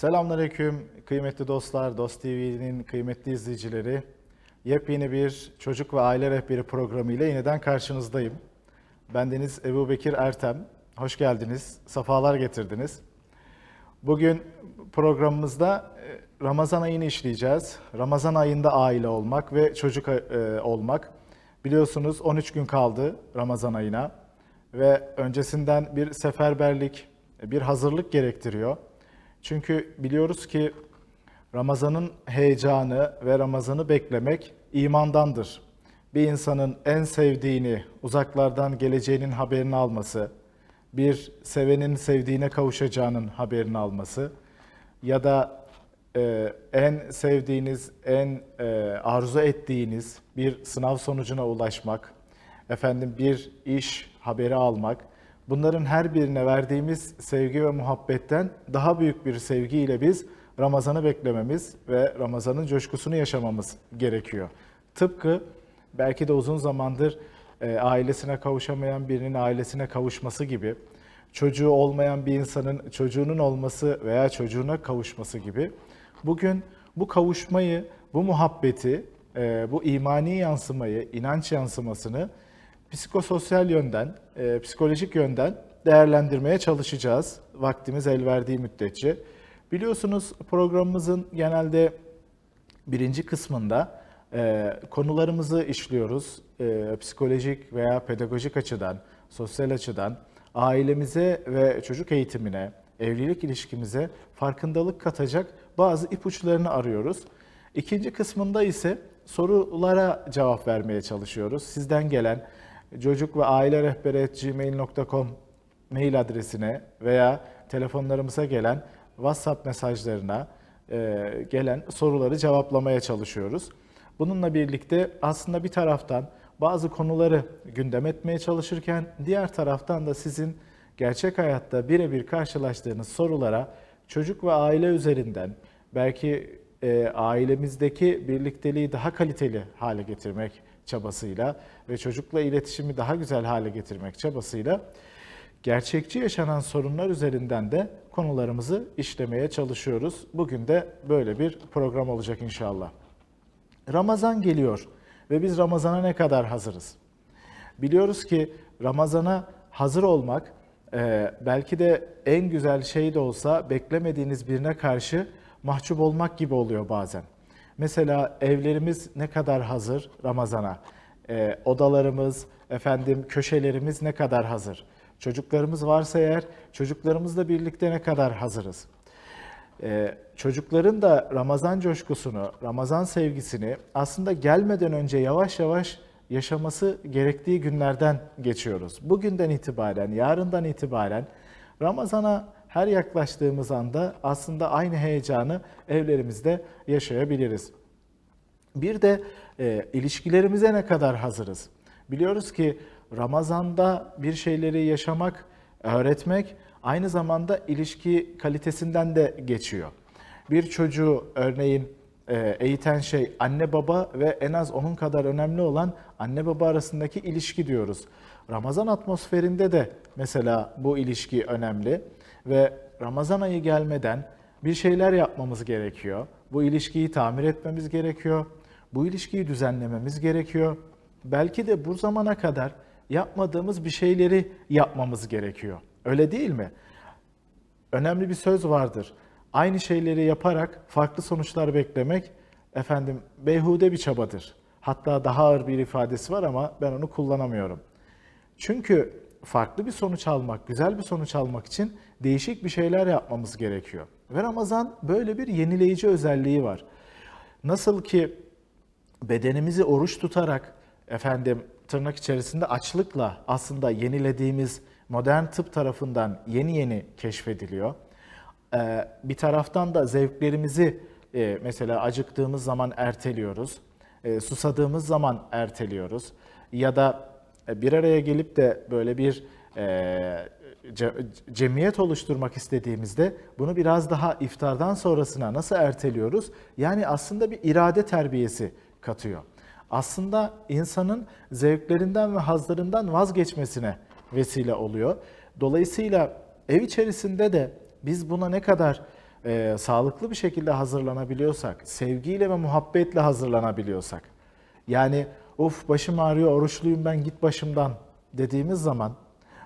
Selamünaleyküm kıymetli dostlar, Dost TV'nin kıymetli izleyicileri. Yepyeni bir çocuk ve aile rehberi programı ile yeniden karşınızdayım. Bendeniz Ebubekir Ertem. Hoş geldiniz, sefalar getirdiniz. Bugün programımızda Ramazan ayını işleyeceğiz. Ramazan ayında aile olmak ve çocuk olmak. Biliyorsunuz 13 gün kaldı Ramazan ayına ve öncesinden bir seferberlik, bir hazırlık gerektiriyor. Çünkü biliyoruz ki Ramazan'ın heyecanı ve Ramazan'ı beklemek imandandır. Bir insanın en sevdiğini, uzaklardan geleceğinin haberini alması, bir sevenin sevdiğine kavuşacağının haberini alması ya da en sevdiğiniz, en arzu ettiğiniz bir sınav sonucuna ulaşmak, bir iş haberi almak, bunların her birine verdiğimiz sevgi ve muhabbetten daha büyük bir sevgiyle biz Ramazan'ı beklememiz ve Ramazan'ın coşkusunu yaşamamız gerekiyor. Tıpkı belki de uzun zamandır ailesine kavuşamayan birinin ailesine kavuşması gibi, çocuğu olmayan bir insanın çocuğunun olması veya çocuğuna kavuşması gibi. Bugün bu kavuşmayı, bu muhabbeti, bu imani yansımayı, inanç yansımasını psikososyal yönden, psikolojik yönden değerlendirmeye çalışacağız. Vaktimiz el verdiği müddetçe. Biliyorsunuz programımızın genelde birinci kısmında konularımızı işliyoruz. Psikolojik veya pedagojik açıdan, sosyal açıdan ailemize ve çocuk eğitimine, evlilik ilişkimize farkındalık katacak bazı ipuçlarını arıyoruz. İkinci kısmında ise sorulara cevap vermeye çalışıyoruz. Sizden gelen çocuk ve aile rehberi@gmail.com mail adresine veya telefonlarımıza gelen WhatsApp mesajlarına gelen soruları cevaplamaya çalışıyoruz. Bununla birlikte aslında bir taraftan bazı konuları gündem etmeye çalışırken diğer taraftan da sizin gerçek hayatta birebir karşılaştığınız sorulara çocuk ve aile üzerinden belki ailemizdeki birlikteliği daha kaliteli hale getirmek çabasıyla ve çocukla iletişimi daha güzel hale getirmek çabasıyla gerçekçi yaşanan sorunlar üzerinden de konularımızı işlemeye çalışıyoruz. Bugün de böyle bir program olacak inşallah. Ramazan geliyor ve biz Ramazan'a ne kadar hazırız? Biliyoruz ki Ramazan'a hazır olmak belki de en güzel şey de olsa beklemediğiniz birine karşı mahcup olmak gibi oluyor bazen. Mesela evlerimiz ne kadar hazır Ramazan'a? Odalarımız, köşelerimiz ne kadar hazır? Çocuklarımız varsa eğer çocuklarımızla birlikte ne kadar hazırız? Çocukların da Ramazan coşkusunu, Ramazan sevgisini aslında gelmeden önce yavaş yavaş yaşaması gerektiği günlerden geçiyoruz. Bugünden itibaren, yarından itibaren Ramazan'a her yaklaştığımız anda aslında aynı heyecanı evlerimizde yaşayabiliriz. Bir de ilişkilerimize ne kadar hazırız? Biliyoruz ki Ramazan'da bir şeyleri yaşamak, öğretmek aynı zamanda ilişki kalitesinden de geçiyor. Bir çocuğu örneğin eğiten şey anne baba ve en az onun kadar önemli olan anne baba arasındaki ilişki diyoruz. Ramazan atmosferinde de mesela bu ilişki önemli ve Ramazan ayı gelmeden bir şeyler yapmamız gerekiyor. Bu ilişkiyi tamir etmemiz gerekiyor. Bu ilişkiyi düzenlememiz gerekiyor. Belki de bu zamana kadar yapmadığımız bir şeyleri yapmamız gerekiyor. Öyle değil mi? Önemli bir söz vardır. Aynı şeyleri yaparak farklı sonuçlar beklemek beyhude bir çabadır. Hatta daha ağır bir ifadesi var ama ben onu kullanamıyorum. Çünkü farklı bir sonuç almak, güzel bir sonuç almak için değişik bir şeyler yapmamız gerekiyor. Ve Ramazan böyle bir yenileyici özelliği var. Nasıl ki bedenimizi oruç tutarak tırnak içerisinde açlıkla aslında yenilediğimiz modern tıp tarafından yeni yeni keşfediliyor. Bir taraftan da zevklerimizi mesela acıktığımız zaman erteliyoruz, susadığımız zaman erteliyoruz ya da bir araya gelip de böyle bir cemiyet oluşturmak istediğimizde bunu biraz daha iftardan sonrasına nasıl erteliyoruz? Yani aslında bir irade terbiyesi katıyor. Aslında insanın zevklerinden ve hazlarından vazgeçmesine vesile oluyor. Dolayısıyla ev içerisinde de biz buna ne kadar sağlıklı bir şekilde hazırlanabiliyorsak, sevgiyle ve muhabbetle hazırlanabiliyorsak, yani of başım ağrıyor, oruçluyum ben git başımdan dediğimiz zaman,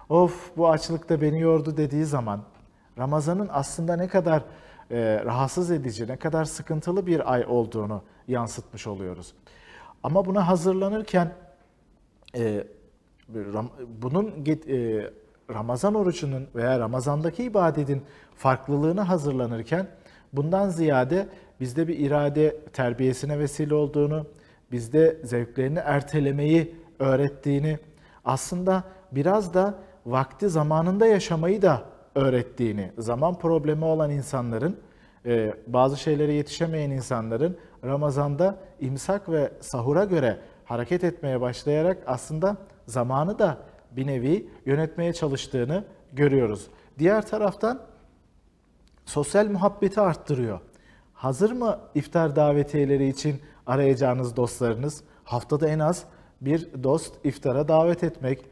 of bu açlıkta beni yordu dediği zaman, Ramazan'ın aslında ne kadar rahatsız edici, ne kadar sıkıntılı bir ay olduğunu yansıtmış oluyoruz. Ama buna hazırlanırken bunun Ramazan orucunun veya Ramazan'daki ibadetin farklılığını hazırlanırken bundan ziyade bizde bir irade terbiyesine vesile olduğunu, bizde zevklerini ertelemeyi öğrettiğini, aslında biraz da vakti zamanında yaşamayı da öğrettiğini, zaman problemi olan insanların, bazı şeylere yetişemeyen insanların Ramazan'da imsak ve sahura göre hareket etmeye başlayarak aslında zamanı da bir nevi yönetmeye çalıştığını görüyoruz. Diğer taraftan sosyal muhabbeti arttırıyor. Hazır mı iftar davetiyeleri için arayacağınız dostlarınız? Haftada en az bir dost iftara davet etmek.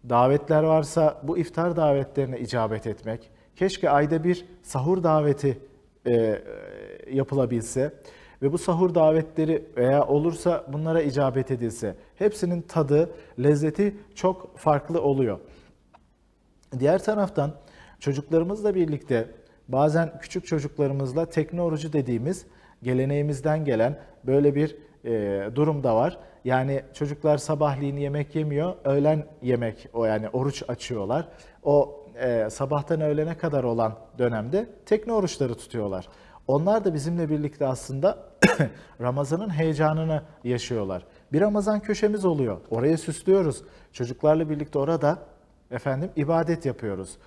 Davetler varsa bu iftar davetlerine icabet etmek. Keşke ayda bir sahur daveti yapılabilse ve bu sahur davetleri veya olursa bunlara icabet edilse. Hepsinin tadı, lezzeti çok farklı oluyor. Diğer taraftan çocuklarımızla birlikte bazen küçük çocuklarımızla tekne orucu dediğimiz geleneğimizden gelen böyle bir durum da var. Yani çocuklar sabahleyin yemek yemiyor, öğlen yemek, yani oruç açıyorlar. O sabahtan öğlene kadar olan dönemde tekne oruçları tutuyorlar. Onlar da bizimle birlikte aslında Ramazan'ın heyecanını yaşıyorlar. Bir Ramazan köşemiz oluyor. Orayı süslüyoruz. Çocuklarla birlikte orada ibadet yapıyoruz.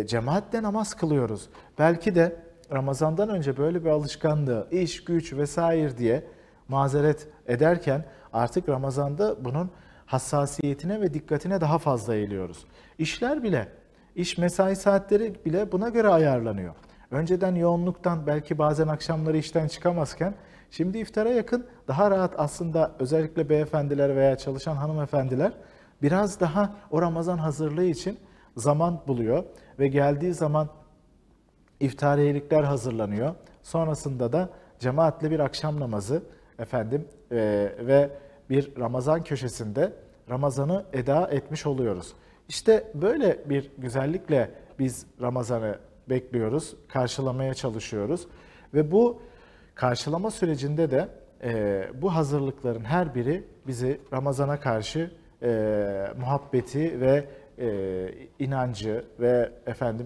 Cemaatle namaz kılıyoruz. Belki de Ramazan'dan önce böyle bir alışkanlığı, iş, güç vesaire diye mazeret ederken artık Ramazan'da bunun hassasiyetine ve dikkatine daha fazla eğiliyoruz. İşler bile, iş mesai saatleri bile buna göre ayarlanıyor. Önceden yoğunluktan belki bazen akşamları işten çıkamazken şimdi iftara yakın daha rahat aslında özellikle beyefendiler veya çalışan hanımefendiler biraz daha o Ramazan hazırlığı için zaman buluyor ve geldiği zaman iftariyelikler hazırlanıyor. Sonrasında da cemaatle bir akşam namazı ve bir Ramazan köşesinde Ramazan'ı eda etmiş oluyoruz. İşte böyle bir güzellikle biz Ramazan'ı bekliyoruz, karşılamaya çalışıyoruz ve bu karşılama sürecinde de bu hazırlıkların her biri bizi Ramazan'a karşı muhabbeti ve inancı ve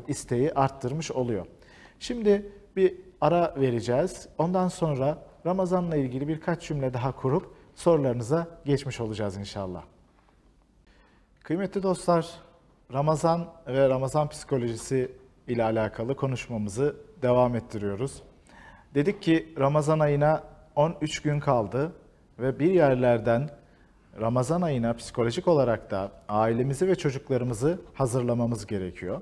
isteği arttırmış oluyor. Şimdi bir ara vereceğiz. Ondan sonra Ramazan'la ilgili birkaç cümle daha kurup sorularınıza geçmiş olacağız inşallah. Kıymetli dostlar, Ramazan ve Ramazan psikolojisi ile alakalı konuşmamızı devam ettiriyoruz. Dedik ki Ramazan ayına 13 gün kaldı ve bir yerlerden Ramazan ayına psikolojik olarak da ailemizi ve çocuklarımızı hazırlamamız gerekiyor.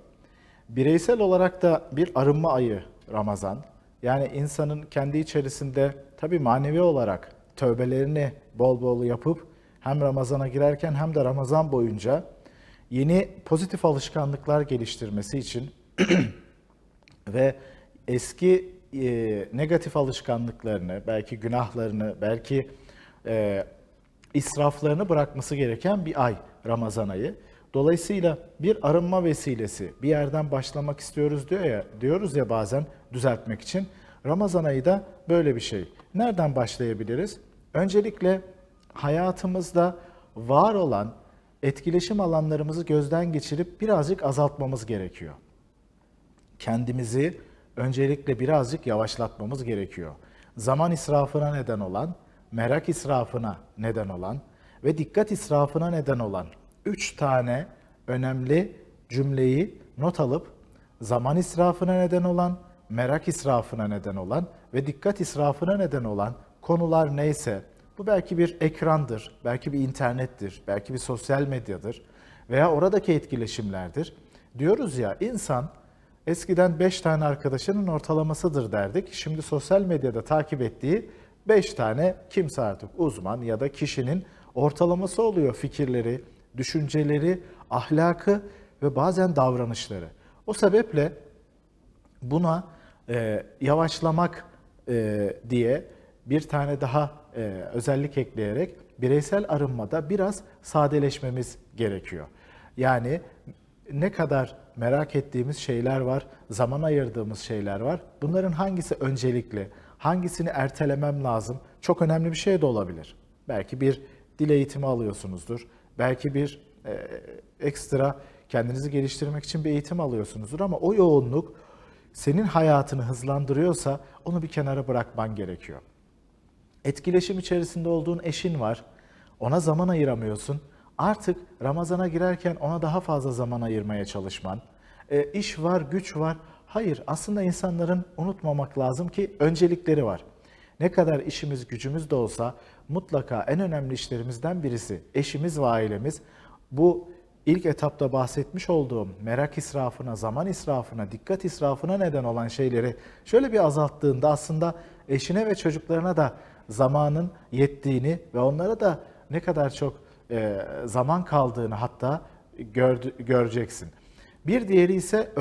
Bireysel olarak da bir arınma ayı Ramazan. Yani insanın kendi içerisinde tabii manevi olarak tövbelerini bol bol yapıp hem Ramazan'a girerken hem de Ramazan boyunca yeni pozitif alışkanlıklar geliştirmesi için ve eski negatif alışkanlıklarını, belki günahlarını, belki israflarını bırakması gereken bir ay Ramazan ayı. Dolayısıyla bir arınma vesilesi, bir yerden başlamak istiyoruz diyoruz ya bazen düzeltmek için. Ramazan ayı da böyle bir şey. Nereden başlayabiliriz? Öncelikle hayatımızda var olan etkileşim alanlarımızı gözden geçirip birazcık azaltmamız gerekiyor. Kendimizi öncelikle birazcık yavaşlatmamız gerekiyor. Zaman israfına neden olan, merak israfına neden olan ve dikkat israfına neden olan 3 tane önemli cümleyi not alıp zaman israfına neden olan, merak israfına neden olan ve dikkat israfına neden olan konular neyse, bu belki bir ekrandır, belki bir internettir, belki bir sosyal medyadır veya oradaki etkileşimlerdir. Diyoruz ya, insan eskiden 5 tane arkadaşının ortalamasıdır derdik. Şimdi sosyal medyada takip ettiği 5 tane kimse artık uzman ya da kişinin ortalaması oluyor fikirleri, düşünceleri, ahlakı ve bazen davranışları. O sebeple Buna yavaşlamak diye bir tane daha özellik ekleyerek bireysel arınmada biraz sadeleşmemiz gerekiyor. Yani ne kadar merak ettiğimiz şeyler var, zaman ayırdığımız şeyler var. Bunların hangisi öncelikli, hangisini ertelemem lazım? Çok önemli bir şey de olabilir. Belki bir dil eğitimi alıyorsunuzdur. Belki bir ekstra kendinizi geliştirmek için bir eğitim alıyorsunuzdur ama o yoğunluk senin hayatını hızlandırıyorsa onu bir kenara bırakman gerekiyor. Etkileşim içerisinde olduğun eşin var, ona zaman ayıramıyorsun. Artık Ramazan'a girerken ona daha fazla zaman ayırmaya çalışman. İş var, güç var. Hayır, aslında insanların unutmamak lazım ki öncelikleri var. Ne kadar işimiz, gücümüz de olsa mutlaka en önemli işlerimizden birisi eşimiz ve ailemiz. Bu ilk etapta bahsetmiş olduğum merak israfına, zaman israfına, dikkat israfına neden olan şeyleri şöyle bir azalttığında aslında eşine ve çocuklarına da zamanın yettiğini ve onlara da ne kadar çok zaman kaldığını hatta göreceksin. Bir diğeri ise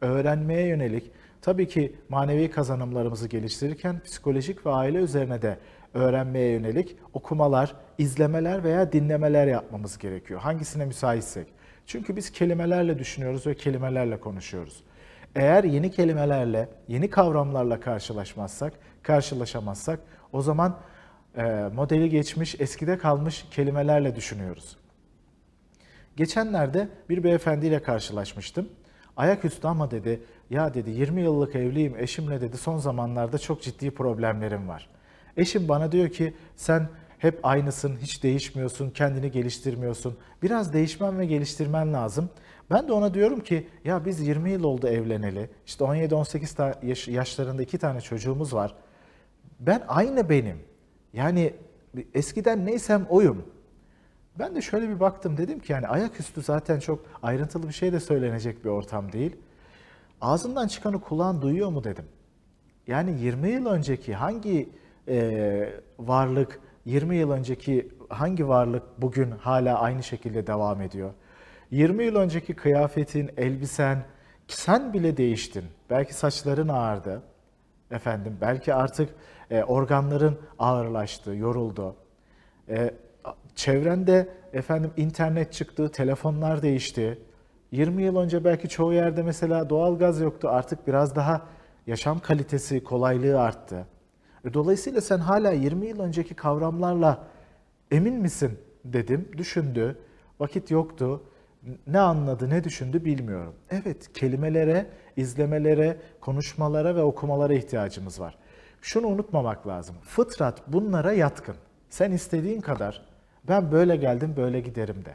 öğrenmeye yönelik. Tabii ki manevi kazanımlarımızı geliştirirken psikolojik ve aile üzerine de öğrenmeye yönelik okumalar, izlemeler veya dinlemeler yapmamız gerekiyor. Hangisine müsaitsek. Çünkü biz kelimelerle düşünüyoruz ve kelimelerle konuşuyoruz. Eğer yeni kelimelerle, yeni kavramlarla karşılaşamazsak o zaman modeli geçmiş, eskide kalmış kelimelerle düşünüyoruz. Geçenlerde bir beyefendiyle karşılaşmıştım. Ayaküstü ama dedi, ya dedi 20 yıllık evliyim, eşimle dedi son zamanlarda çok ciddi problemlerim var. Eşim bana diyor ki sen hep aynısın, hiç değişmiyorsun, kendini geliştirmiyorsun. Biraz değişmen ve geliştirmen lazım. Ben de ona diyorum ki ya biz 20 yıl oldu evleneli. İşte 17-18 yaşlarında 2 tane çocuğumuz var. Ben aynı benim. Yani eskiden neysem oyum. Ben de şöyle bir baktım dedim ki yani ayaküstü zaten çok ayrıntılı bir şey de söylenecek bir ortam değil. Ağzından çıkanı kulağın duyuyor mu dedim. Yani 20 yıl önceki hangi varlık, 20 yıl önceki hangi varlık bugün hala aynı şekilde devam ediyor? 20 yıl önceki kıyafetin, elbisen, sen bile değiştin. Belki saçların ağardı, efendim, belki artık organların ağırlaştı, yoruldu. Çevrende efendim internet çıktı, telefonlar değişti. 20 yıl önce belki çoğu yerde mesela doğalgaz yoktu. Artık biraz daha yaşam kalitesi, kolaylığı arttı. Dolayısıyla sen hala 20 yıl önceki kavramlarla emin misin dedim. Düşündü. Vakit yoktu. Ne anladı, ne düşündü bilmiyorum. Evet, kelimelere, izlemelere, konuşmalara ve okumalara ihtiyacımız var. Şunu unutmamak lazım. Fıtrat bunlara yatkın. Sen istediğin kadar ben böyle geldim, böyle giderim de.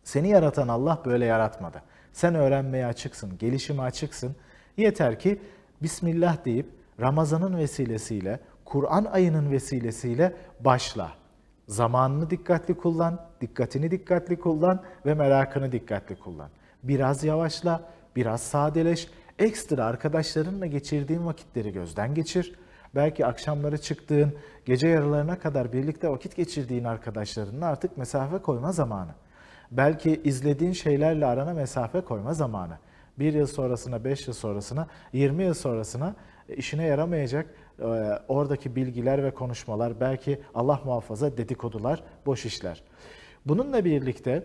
Seni yaratan Allah böyle yaratmadı. Sen öğrenmeye açıksın, gelişime açıksın. Yeter ki Bismillah deyip Ramazan'ın vesilesiyle, Kur'an ayının vesilesiyle başla. Zamanını dikkatli kullan, dikkatini dikkatli kullan ve merakını dikkatli kullan. Biraz yavaşla, biraz sadeleş, ekstra arkadaşlarınla geçirdiğin vakitleri gözden geçir. Belki akşamları çıktığın, gece yarılarına kadar birlikte vakit geçirdiğin arkadaşlarınla artık mesafe koyma zamanı. Belki izlediğin şeylerle arana mesafe koyma zamanı. 1 yıl sonrasına, 5 yıl sonrasına, 20 yıl sonrasına işine yaramayacak oradaki bilgiler ve konuşmalar, belki Allah muhafaza dedikodular, boş işler. Bununla birlikte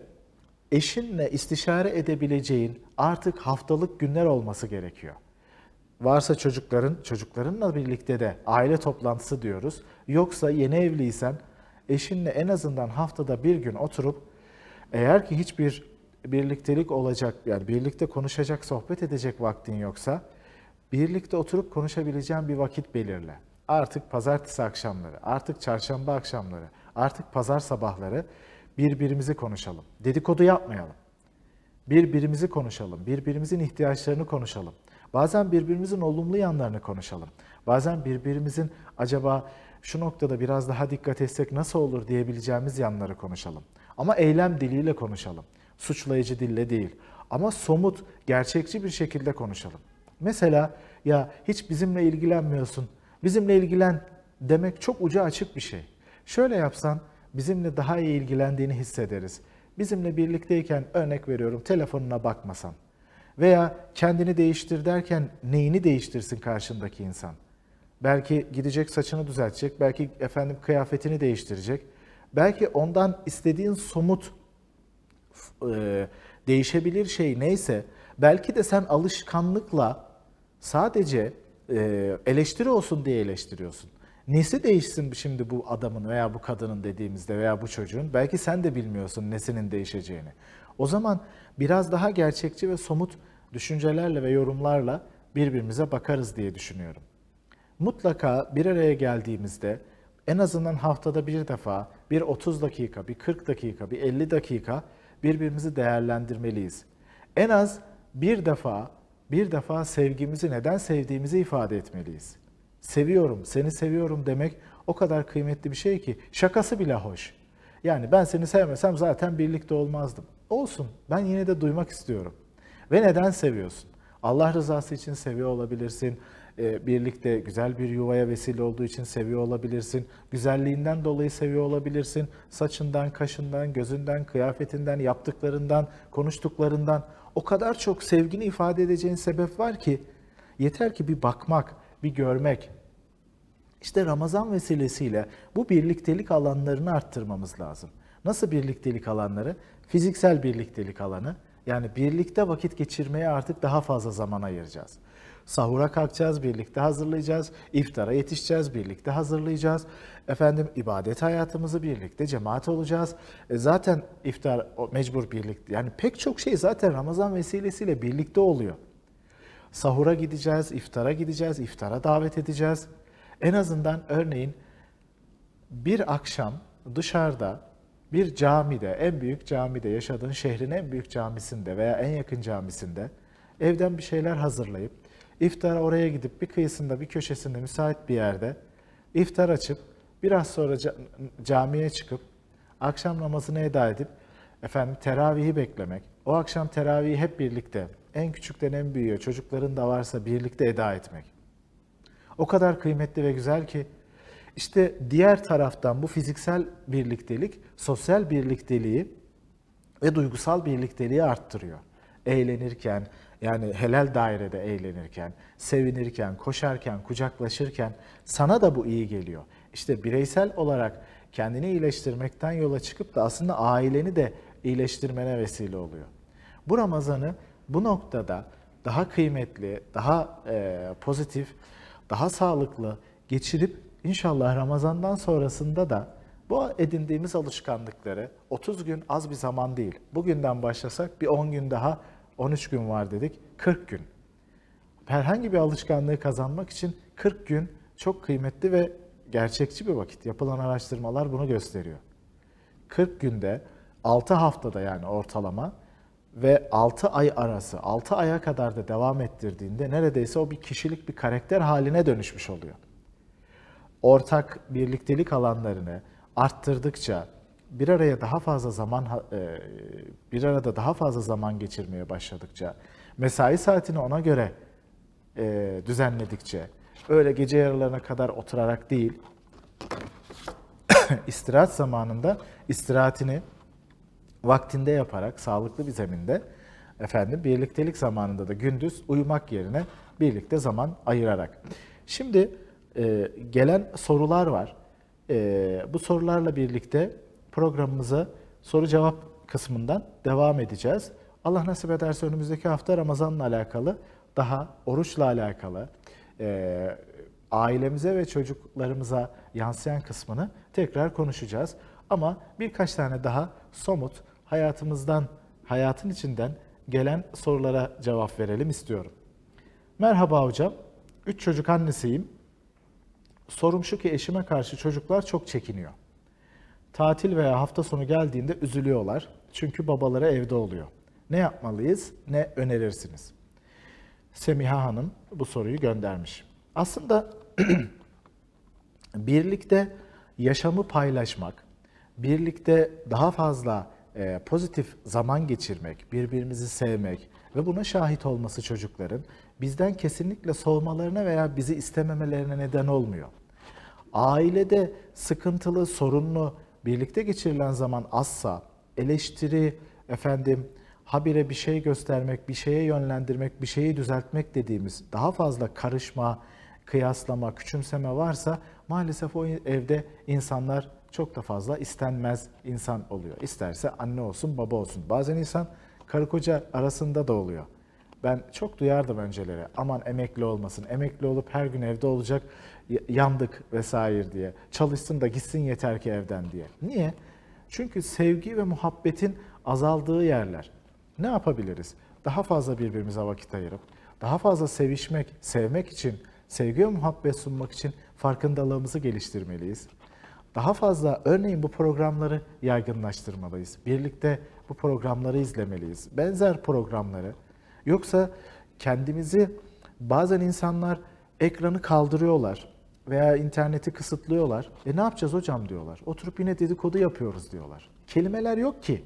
eşinle istişare edebileceğin artık haftalık günler olması gerekiyor. Varsa çocuklarınla birlikte de aile toplantısı diyoruz. Yoksa yeni evliysen eşinle en azından haftada bir gün oturup eğer ki hiçbir birliktelik olacak, yani birlikte konuşacak, sohbet edecek vaktin yoksa birlikte oturup konuşabileceğin bir vakit belirle. Artık pazartesi akşamları, artık çarşamba akşamları, artık pazar sabahları birbirimizi konuşalım. Dedikodu yapmayalım. Birbirimizi konuşalım, birbirimizin ihtiyaçlarını konuşalım. Bazen birbirimizin olumlu yanlarını konuşalım. Bazen birbirimizin acaba şu noktada biraz daha dikkat etsek nasıl olur diyebileceğimiz yanları konuşalım. Ama eylem diliyle konuşalım. Suçlayıcı dille değil. Ama somut, gerçekçi bir şekilde konuşalım. Mesela ya hiç bizimle ilgilenmiyorsun, bizimle ilgilen demek çok ucu açık bir şey. Şöyle yapsan bizimle daha iyi ilgilendiğini hissederiz. Bizimle birlikteyken örnek veriyorum telefonuna bakmasan, Veya kendini değiştir derken neyini değiştirsin karşındaki insan? Belki gidecek saçını düzeltecek, belki kıyafetini değiştirecek. Belki ondan istediğin somut değişebilir şey neyse, belki de sen alışkanlıkla sadece eleştiri olsun diye eleştiriyorsun. Nesi değişsin şimdi bu adamın veya bu kadının dediğimizde veya bu çocuğun? Belki sen de bilmiyorsun nesinin değişeceğini. O zaman biraz daha gerçekçi ve somut düşüncelerle ve yorumlarla birbirimize bakarız diye düşünüyorum. Mutlaka bir araya geldiğimizde en azından haftada bir defa, bir 30 dakika, bir 40 dakika, bir 50 dakika birbirimizi değerlendirmeliyiz. En az bir defa sevgimizi, neden sevdiğimizi ifade etmeliyiz. Seviyorum, seni seviyorum demek o kadar kıymetli bir şey ki şakası bile hoş. Yani ben seni sevmesem zaten birlikte olmazdım. Olsun, ben yine de duymak istiyorum. Ve neden seviyorsun? Allah rızası için seviyor olabilirsin. Birlikte güzel bir yuvaya vesile olduğu için seviyor olabilirsin. Güzelliğinden dolayı seviyor olabilirsin. Saçından, kaşından, gözünden, kıyafetinden, yaptıklarından, konuştuklarından o kadar çok sevgini ifade edeceğin sebep var ki yeter ki bir bakmak, bir görmek. İşte Ramazan vesilesiyle bu birliktelik alanlarını arttırmamız lazım. Nasıl birliktelik alanları? Fiziksel birliktelik alanı. Yani birlikte vakit geçirmeye artık daha fazla zaman ayıracağız. Sahura kalkacağız, birlikte hazırlayacağız. İftara yetişeceğiz, birlikte hazırlayacağız. İbadet hayatımızı birlikte, cemaat olacağız. Zaten iftar mecbur birlikte. Yani pek çok şey zaten Ramazan vesilesiyle birlikte oluyor. Sahura gideceğiz, iftara gideceğiz, iftara davet edeceğiz. En azından örneğin bir akşam dışarıda bir camide, en büyük camide, yaşadığın şehrin en büyük camisinde veya en yakın camisinde evden bir şeyler hazırlayıp iftara oraya gidip bir kıyısında, bir köşesinde müsait bir yerde iftar açıp biraz sonra camiye çıkıp akşam namazını eda edip teravihi beklemek. O akşam teravihi hep birlikte, en küçükten en büyüğe, çocukların da varsa birlikte eda etmek. O kadar kıymetli ve güzel ki işte diğer taraftan bu fiziksel birliktelik, sosyal birlikteliği ve duygusal birlikteliği arttırıyor. Eğlenirken, yani helal dairede eğlenirken, sevinirken, koşarken, kucaklaşırken sana da bu iyi geliyor. İşte bireysel olarak kendini iyileştirmekten yola çıkıp da aslında aileni de iyileştirmene vesile oluyor. Bu Ramazan'ı bu noktada daha kıymetli, daha pozitif, daha sağlıklı geçirip inşallah Ramazan'dan sonrasında da bu edindiğimiz alışkanlıkları 30 gün az bir zaman değil. Bugünden başlasak bir 10 gün daha 13 gün var dedik, 40 gün. Herhangi bir alışkanlığı kazanmak için 40 gün çok kıymetli ve gerçekçi bir vakit. Yapılan araştırmalar bunu gösteriyor. 40 günde 6 haftada yani ortalama ve 6 ay arası, 6 aya kadar da devam ettirdiğinde neredeyse o bir kişilik, bir karakter haline dönüşmüş oluyor. Ortak birliktelik alanlarını arttırdıkça, bir arada daha fazla zaman geçirmeye başladıkça, mesai saatini ona göre düzenledikçe, öyle gece yarılarına kadar oturarak değil, istirahat zamanında istirahatini vaktinde yaparak, sağlıklı bir zeminde, birliktelik zamanında da gündüz uyumak yerine birlikte zaman ayırarak. Şimdi gelen sorular var. Bu sorularla birlikte programımıza soru cevap kısmından devam edeceğiz. Allah nasip ederse önümüzdeki hafta Ramazan'la alakalı, daha oruçla alakalı, ailemize ve çocuklarımıza yansıyan kısmını tekrar konuşacağız. Ama birkaç tane daha somut hayatın içinden gelen sorulara cevap verelim istiyorum. Merhaba hocam, 3 çocuk annesiyim. Sorum şu ki eşime karşı çocuklar çok çekiniyor. Tatil veya hafta sonu geldiğinde üzülüyorlar. Çünkü babaları evde oluyor. Ne yapmalıyız, ne önerirsiniz? Semiha Hanım bu soruyu göndermiş. Aslında birlikte yaşamı paylaşmak, birlikte daha fazla pozitif zaman geçirmek, birbirimizi sevmek ve buna şahit olması çocukların bizden kesinlikle soğumalarına veya bizi istememelerine neden olmuyor. Ailede sıkıntılı, sorunlu, birlikte geçirilen zaman azsa, eleştiri, habire bir şey göstermek, bir şeye yönlendirmek, bir şeyi düzeltmek dediğimiz daha fazla karışma, kıyaslama, küçümseme varsa maalesef o evde insanlar çok da fazla istenmez insan oluyor. İsterse anne olsun, baba olsun. Bazen insan karı koca arasında da oluyor. Ben çok duyardım önceleri. Aman emekli olmasın, emekli olup her gün evde olacak, yandık vesaire diye. Çalışsın da gitsin yeter ki evden diye. Niye? Çünkü sevgi ve muhabbetin azaldığı yerler. Ne yapabiliriz? Daha fazla birbirimize vakit ayırıp, daha fazla sevişmek, sevmek için, sevgi ve muhabbet sunmak için farkındalığımızı geliştirmeliyiz. Daha fazla örneğin bu programları yaygınlaştırmalıyız. Birlikte bu programları izlemeliyiz. Benzer programları. Yoksa kendimizi bazen insanlar ekranı kaldırıyorlar veya interneti kısıtlıyorlar. Ne yapacağız hocam diyorlar. Oturup yine dedikodu yapıyoruz diyorlar. Kelimeler yok ki.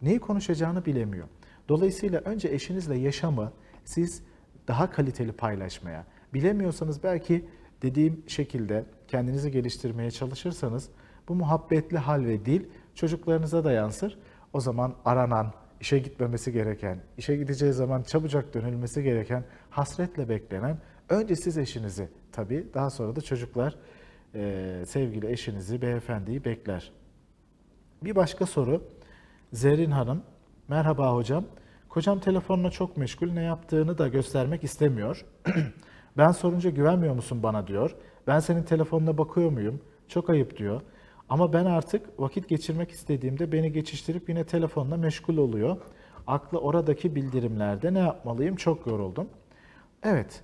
Neyi konuşacağını bilemiyor. Dolayısıyla önce eşinizle yaşamı siz daha kaliteli paylaşmaya, bilemiyorsanız belki dediğim şekilde kendinizi geliştirmeye çalışırsanız bu muhabbetli hal ve dil çocuklarınıza da yansır. O zaman aranan, işe gitmemesi gereken, işe gideceği zaman çabucak dönülmesi gereken, hasretle beklenen, önce siz eşinizi tabii, daha sonra da çocuklar sevgili eşinizi, beyefendiyi bekler. Bir başka soru, Zerrin Hanım, merhaba hocam. Kocam telefonla çok meşgul, ne yaptığını da göstermek istemiyor. Ben sorunca güvenmiyor musun bana diyor. Ben senin telefonuna bakıyor muyum? Çok ayıp diyor. Ama ben artık vakit geçirmek istediğimde beni geçiştirip yine telefonla meşgul oluyor. Aklı oradaki bildirimlerde, ne yapmalıyım? Çok yoruldum. Evet,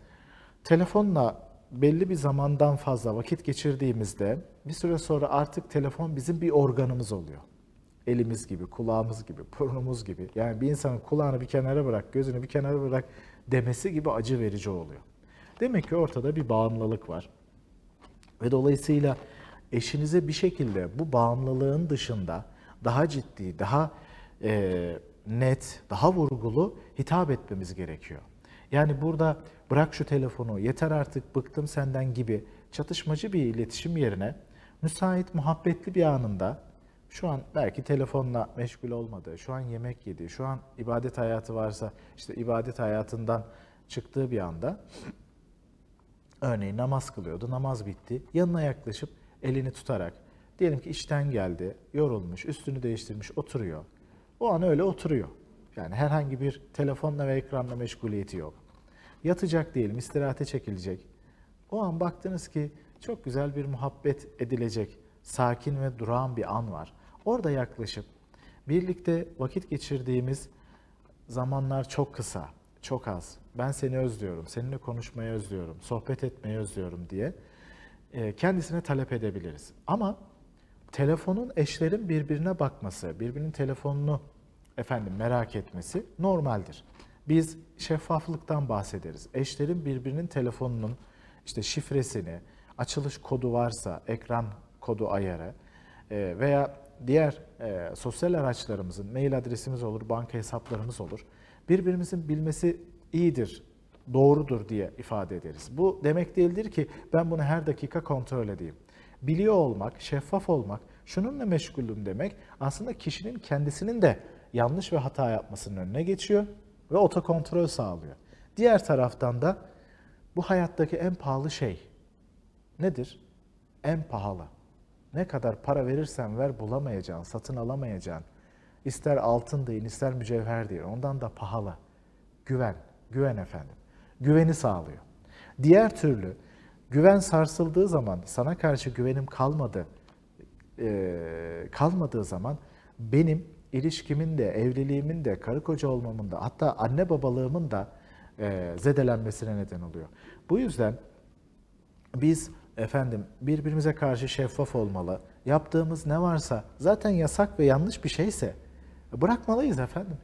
telefonla belli bir zamandan fazla vakit geçirdiğimizde bir süre sonra artık telefon bizim bir organımız oluyor. Elimiz gibi, kulağımız gibi, burnumuz gibi. Yani bir insanın kulağını bir kenara bırak, gözünü bir kenara bırak demesi gibi acı verici oluyor. Demek ki ortada bir bağımlılık var. Ve dolayısıyla eşinize bir şekilde bu bağımlılığın dışında daha ciddi, daha net, daha vurgulu hitap etmemiz gerekiyor. Yani burada bırak şu telefonu, yeter artık bıktım senden gibi çatışmacı bir iletişim yerine müsait, muhabbetli bir anında şu an belki telefonla meşgul olmadığı, şu an yemek yediği, şu an ibadet hayatı varsa işte ibadet hayatından çıktığı bir anda örneğin namaz kılıyordu, namaz bitti. Yanına yaklaşıp elini tutarak, diyelim ki işten geldi, yorulmuş, üstünü değiştirmiş, oturuyor. O an öyle oturuyor. Yani herhangi bir telefonla ve ekranla meşguliyeti yok. Yatacak diyelim, istirahate çekilecek. O an baktınız ki çok güzel bir muhabbet edilecek, sakin ve durağan bir an var. Orada yaklaşıp birlikte vakit geçirdiğimiz zamanlar çok kısa, çok az. Ben seni özlüyorum, seninle konuşmayı özlüyorum, sohbet etmeyi özlüyorum diye kendisine talep edebiliriz. Ama telefonun, eşlerin birbirine bakması, birbirinin telefonunu merak etmesi normaldir. Biz şeffaflıktan bahsederiz. Eşlerin birbirinin telefonunun işte şifresini, açılış kodu varsa ekran kodu ayarı veya diğer sosyal araçlarımızın, mail adresimiz olur, banka hesaplarımız olur. Birbirimizin bilmesi iyidir, doğrudur diye ifade ederiz. Bu demek değildir ki ben bunu her dakika kontrol edeyim. Biliyor olmak, şeffaf olmak, şununla meşgulüm demek aslında kişinin kendisinin de yanlış ve hata yapmasının önüne geçiyor ve otokontrol sağlıyor. Diğer taraftan da bu hayattaki en pahalı şey nedir? En pahalı. Ne kadar para verirsen ver bulamayacağın, satın alamayacağın, ister altın deyin, ister mücevher deyin, ondan da pahalı. Güven, güven efendim. Güveni sağlıyor. Diğer türlü güven sarsıldığı zaman, sana karşı güvenim kalmadığı zaman benim ilişkimin de, evliliğimin de, karı koca olmamın da, hatta anne babalığımın da zedelenmesine neden oluyor. Bu yüzden biz birbirimize karşı şeffaf olmalı. Yaptığımız ne varsa zaten yasak ve yanlış bir şeyse bırakmalıyız efendim.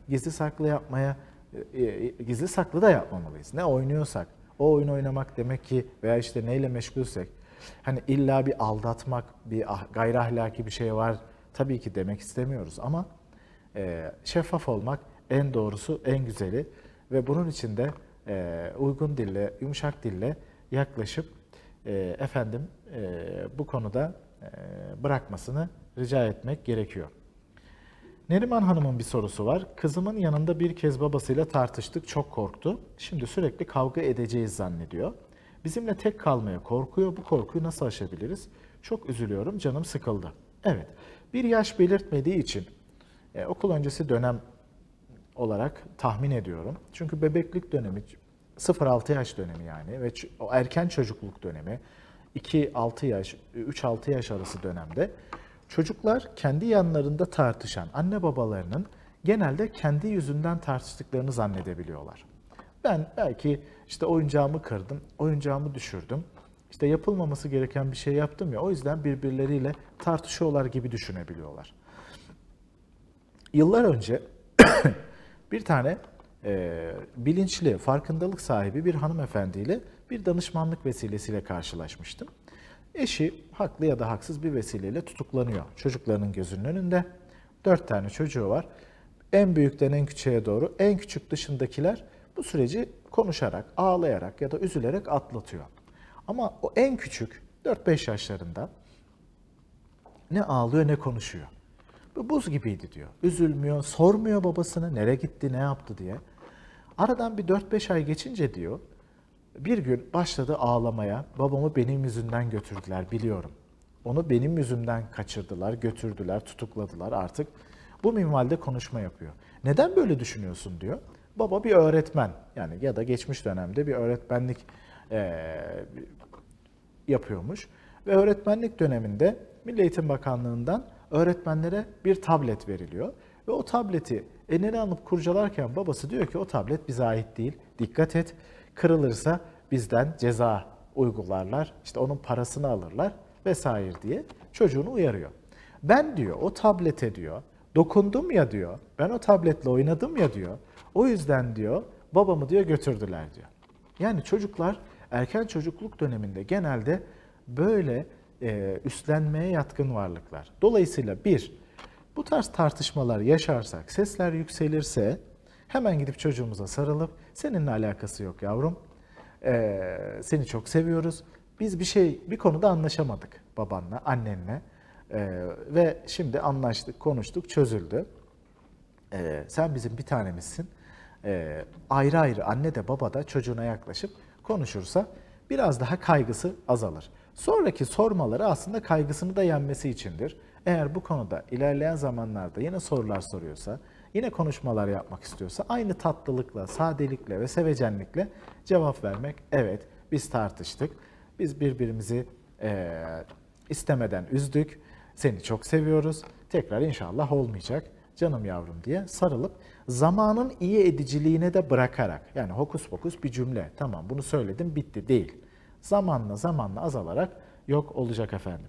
Gizli saklı da yapmamalıyız. Ne oynuyorsak, o oyun oynamak demek ki veya işte neyle meşgulsek, hani illa bir aldatmak, bir gayri ahlaki bir şey var tabii ki demek istemiyoruz ama şeffaf olmak en doğrusu, en güzeli ve bunun için de uygun dille, yumuşak dille yaklaşıp bu konuda bırakmasını rica etmek gerekiyor. Neriman Hanım'ın bir sorusu var. Kızımın yanında bir kez babasıyla tartıştık, çok korktu. Şimdi sürekli kavga edeceğiz zannediyor. Bizimle tek kalmaya korkuyor. Bu korkuyu nasıl aşabiliriz? Çok üzülüyorum, canım sıkıldı. Evet, bir yaş belirtmediği için okul öncesi dönem olarak tahmin ediyorum. Çünkü bebeklik dönemi 0-6 yaş dönemi yani ve o erken çocukluk dönemi 2-6 yaş, 3-6 yaş arası dönemde çocuklar kendi yanlarında tartışan anne babalarının genelde kendi yüzünden tartıştıklarını zannedebiliyorlar. Ben belki işte oyuncağımı kırdım, oyuncağımı düşürdüm. İşte yapılmaması gereken bir şey yaptım ya, o yüzden birbirleriyle tartışıyorlar gibi düşünebiliyorlar. Yıllar önce bir tane bilinçli, farkındalık sahibi bir hanımefendiyle bir danışmanlık vesilesiyle karşılaşmıştım. Eşi haklı ya da haksız bir vesileyle tutuklanıyor. Çocuklarının gözünün önünde 4 tane çocuğu var. En büyükten en küçüğe doğru, en küçük dışındakiler bu süreci konuşarak, ağlayarak ya da üzülerek atlatıyor. Ama o en küçük 4-5 yaşlarında ne ağlıyor ne konuşuyor. Bu buz gibiydi diyor. Üzülmüyor, sormuyor babasına nereye gitti, ne yaptı diye. Aradan bir 4-5 ay geçince diyor, bir gün başladı ağlamaya. Babamı benim yüzümden götürdüler, biliyorum. Onu benim yüzümden kaçırdılar, götürdüler, tutukladılar artık. Bu minvalde konuşma yapıyor. Neden böyle düşünüyorsun diyor. Baba bir öğretmen, yani ya da geçmiş dönemde bir öğretmenlik yapıyormuş. Ve öğretmenlik döneminde Milli Eğitim Bakanlığı'ndan öğretmenlere bir tablet veriliyor. Ve o tableti eline alıp kurcalarken babası diyor ki o tablet bize ait değil, dikkat et, kırılırsa bizden ceza uygularlar, işte onun parasını alırlar vesaire diye çocuğunu uyarıyor. Ben diyor o tablete diyor dokundum ya diyor, ben o tabletle oynadım ya diyor, o yüzden diyor babamı diyor götürdüler diyor. Yani çocuklar erken çocukluk döneminde genelde böyle üstlenmeye yatkın varlıklar. Dolayısıyla bu tarz tartışmalar yaşarsak, sesler yükselirse hemen gidip çocuğumuza sarılıp seninle alakası yok yavrum, seni çok seviyoruz. Biz bir konuda anlaşamadık babanla, annenle ve şimdi anlaştık, konuştuk, çözüldü. Sen bizim bir tanemizsin. Ayrı ayrı anne de baba da çocuğuna yaklaşıp konuşursa biraz daha kaygısı azalır. Sonraki sormaları aslında kaygısını da yenmesi içindir. Eğer bu konuda ilerleyen zamanlarda yine sorular soruyorsa, yine konuşmalar yapmak istiyorsa aynı tatlılıkla, sadelikle ve sevecenlikle cevap vermek. Evet, biz tartıştık, biz birbirimizi istemeden üzdük, seni çok seviyoruz, tekrar inşallah olmayacak, canım yavrum diye sarılıp zamanın iyi ediciliğine de bırakarak, yani hokus pokus bir cümle, tamam bunu söyledim bitti değil. Zamanla azalarak yok olacak efendim.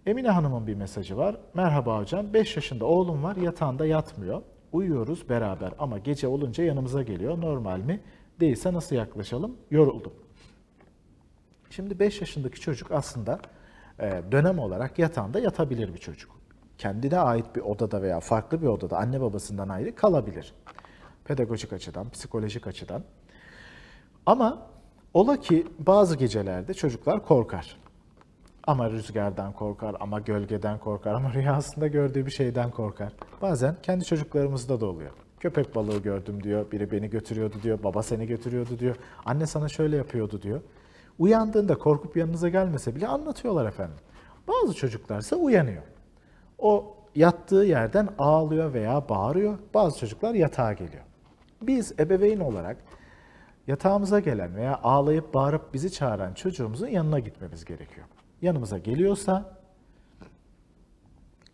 Emine Hanım'ın bir mesajı var. Merhaba hocam, 5 yaşında oğlum var, yatağında yatmıyor. Uyuyoruz beraber ama gece olunca yanımıza geliyor. Normal mi? Değilse nasıl yaklaşalım? Yoruldum. Şimdi 5 yaşındaki çocuk aslında dönem olarak yatağında yatabilir bir çocuk. Kendine ait bir odada veya farklı bir odada anne babasından ayrı kalabilir. Pedagojik açıdan, psikolojik açıdan. Ama ola ki bazı gecelerde çocuklar korkar. Ama rüzgardan korkar, ama gölgeden korkar, ama rüyasında gördüğü bir şeyden korkar. Bazen kendi çocuklarımızda da oluyor. Köpek balığı gördüm diyor, biri beni götürüyordu diyor, baba seni götürüyordu diyor, anne sana şöyle yapıyordu diyor. Uyandığında korkup yanınıza gelmese bile anlatıyorlar efendim. Bazı çocuklarsa uyanıyor. O yattığı yerden ağlıyor veya bağırıyor. Bazı çocuklar yatağa geliyor. Biz ebeveyn olarak yatağımıza gelen veya ağlayıp bağırıp bizi çağıran çocuğumuzun yanına gitmemiz gerekiyor. Yanımıza geliyorsa,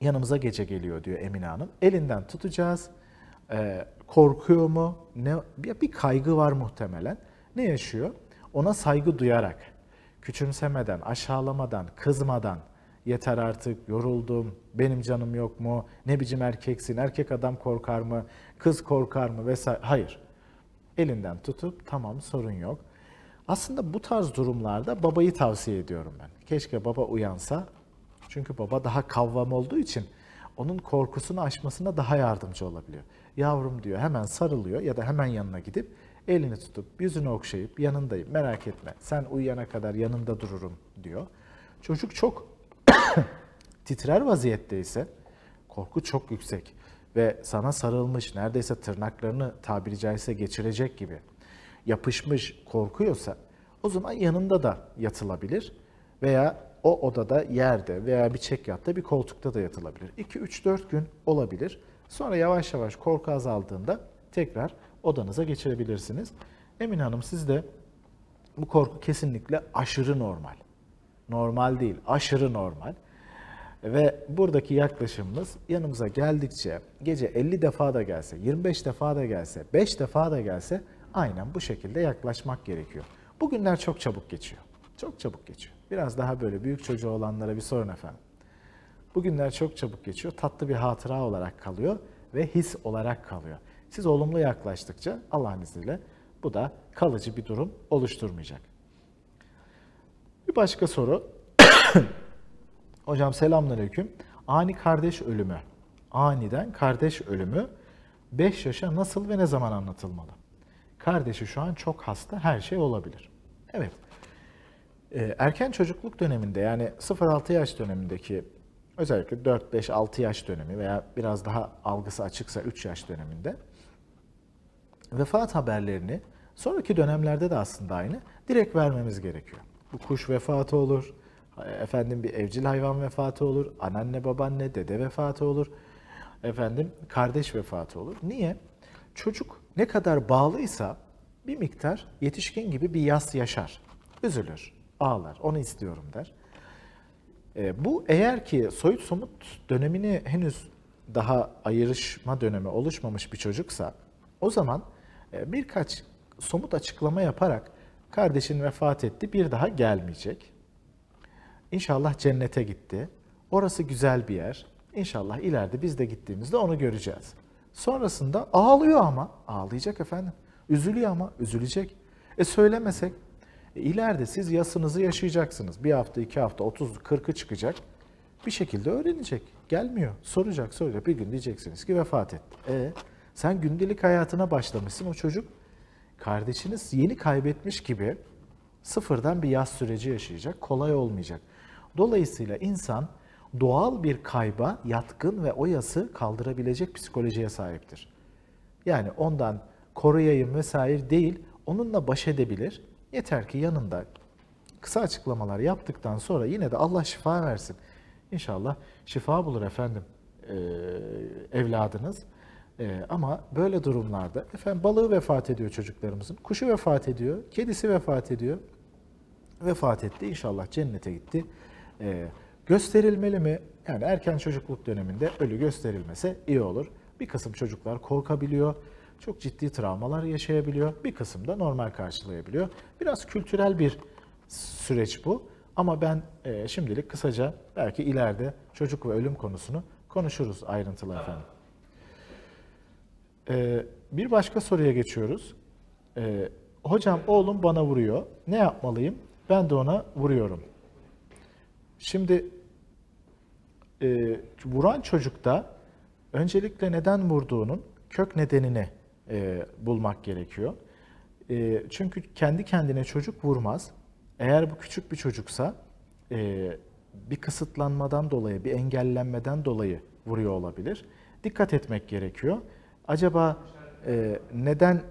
yanımıza gece geliyor diyor Emine Hanım. Elinden tutacağız. Korkuyor mu? Bir kaygı var muhtemelen. Ne yaşıyor? Ona saygı duyarak, küçümsemeden, aşağılamadan, kızmadan, yeter artık, yoruldum, benim canım yok mu, ne biçim erkeksin, erkek adam korkar mı, kız korkar mı vesaire. Hayır. Elinden tutup tamam sorun yok. Aslında bu tarz durumlarda babayı tavsiye ediyorum ben. Keşke baba uyansa. Çünkü baba daha kavvam olduğu için onun korkusunu aşmasına daha yardımcı olabiliyor. Yavrum diyor, hemen sarılıyor ya da hemen yanına gidip elini tutup yüzünü okşayıp yanındayım, merak etme, sen uyuyana kadar yanında dururum diyor. Çocuk çok titrer vaziyetteyse, korku çok yüksek, ve sana sarılmış, neredeyse tırnaklarını tabiri caizse geçirecek gibi yapışmış, korkuyorsa o zaman yanında da yatılabilir veya o odada yerde veya bir çekyatta bir koltukta da yatılabilir. 2-3-4 gün olabilir. Sonra yavaş yavaş korku azaldığında tekrar odanıza geçirebilirsiniz. Emine Hanım, sizde bu korku kesinlikle aşırı normal. Normal değil, aşırı normal. Ve buradaki yaklaşımımız yanımıza geldikçe gece 50 defa da gelse, 25 defa da gelse, 5 defa da gelse aynen bu şekilde yaklaşmak gerekiyor. Bu günler çok çabuk geçiyor. Çok çabuk geçiyor. Biraz daha böyle büyük çocuğu olanlara bir sorun efendim. Bu günler çok çabuk geçiyor. Tatlı bir hatıra olarak kalıyor ve his olarak kalıyor. Siz olumlu yaklaştıkça Allah'ın izniyle bu da kalıcı bir durum oluşturmayacak. Bir başka soru. Hocam selamünaleyküm. Ani kardeş ölümü, aniden kardeş ölümü 5 yaşa nasıl ve ne zaman anlatılmalı? Kardeşi şu an çok hasta, her şey olabilir. Evet. Erken çocukluk döneminde, yani 0-6 yaş dönemindeki özellikle 4-5-6 yaş dönemi veya biraz daha algısı açıksa 3 yaş döneminde vefat haberlerini sonraki dönemlerde de aslında aynı direkt vermemiz gerekiyor. Bu kuş vefatı olur, efendim bir evcil hayvan vefatı olur, anneanne, babaanne, dede vefatı olur, efendim kardeş vefatı olur. Niye? Çocuk ne kadar bağlıysa bir miktar yetişkin gibi bir yas yaşar, üzülür, ağlar, onu istiyorum der. Bu eğer ki soyut somut dönemini henüz daha ayrışma dönemi oluşmamış bir çocuksa o zaman birkaç somut açıklama yaparak kardeşin vefat etti, bir daha gelmeyecek. İnşallah cennete gitti. Orası güzel bir yer. İnşallah ileride biz de gittiğimizde onu göreceğiz. Sonrasında ağlıyor ama ağlayacak efendim. Üzülüyor ama üzülecek. Söylemesek ileride siz yasınızı yaşayacaksınız. Bir hafta, 2 hafta, 30, 40'ı çıkacak. Bir şekilde öğrenecek. Gelmiyor. Soracak. Bir gün diyeceksiniz ki vefat etti. Sen gündelik hayatına başlamışsın. O çocuk kardeşiniz yeni kaybetmiş gibi sıfırdan bir yas süreci yaşayacak. Kolay olmayacak. Dolayısıyla insan doğal bir kayba yatkın ve o yası kaldırabilecek psikolojiye sahiptir. Yani ondan koruyayım vesaire değil, onunla baş edebilir. Yeter ki yanında kısa açıklamalar yaptıktan sonra yine de Allah şifa versin. İnşallah şifa bulur efendim evladınız. Ama böyle durumlarda efendim balığı vefat ediyor çocuklarımızın, kuşu vefat ediyor, kedisi vefat ediyor. Vefat etti, inşallah cennete gitti. Gösterilmeli mi? Yani erken çocukluk döneminde ölü gösterilmese iyi olur. Bir kısım çocuklar korkabiliyor, çok ciddi travmalar yaşayabiliyor. Bir kısım da normal karşılayabiliyor. Biraz kültürel bir süreç bu. Ama ben şimdilik kısaca belki ileride çocuk ve ölüm konusunu konuşuruz ayrıntılı efendim. Bir başka soruya geçiyoruz. Hocam oğlum bana vuruyor. Ne yapmalıyım? Ben de ona vuruyorum. Şimdi vuran çocukta öncelikle neden vurduğunun kök nedenini bulmak gerekiyor. Çünkü kendi kendine çocuk vurmaz. Eğer bu küçük bir çocuksa bir kısıtlanmadan dolayı, bir engellenmeden dolayı vuruyor olabilir. Dikkat etmek gerekiyor. Acaba neden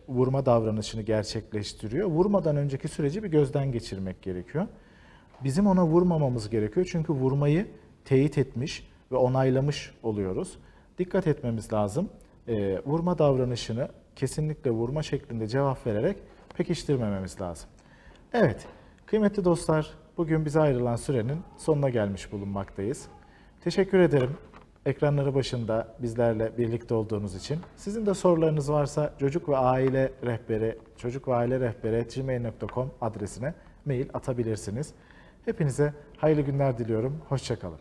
vurma davranışını gerçekleştiriyor? Vurmadan önceki süreci bir gözden geçirmek gerekiyor. Bizim ona vurmamamız gerekiyor çünkü vurmayı teyit etmiş ve onaylamış oluyoruz. Dikkat etmemiz lazım. Vurma davranışını kesinlikle vurma şeklinde cevap vererek pekiştirmememiz lazım. Evet, kıymetli dostlar, bugün bize ayrılan sürenin sonuna gelmiş bulunmaktayız. Teşekkür ederim. Ekranları başında bizlerle birlikte olduğunuz için. Sizin de sorularınız varsa çocuk ve aile rehberi gmail.com adresine mail atabilirsiniz. Hepinize hayırlı günler diliyorum. Hoşça kalın.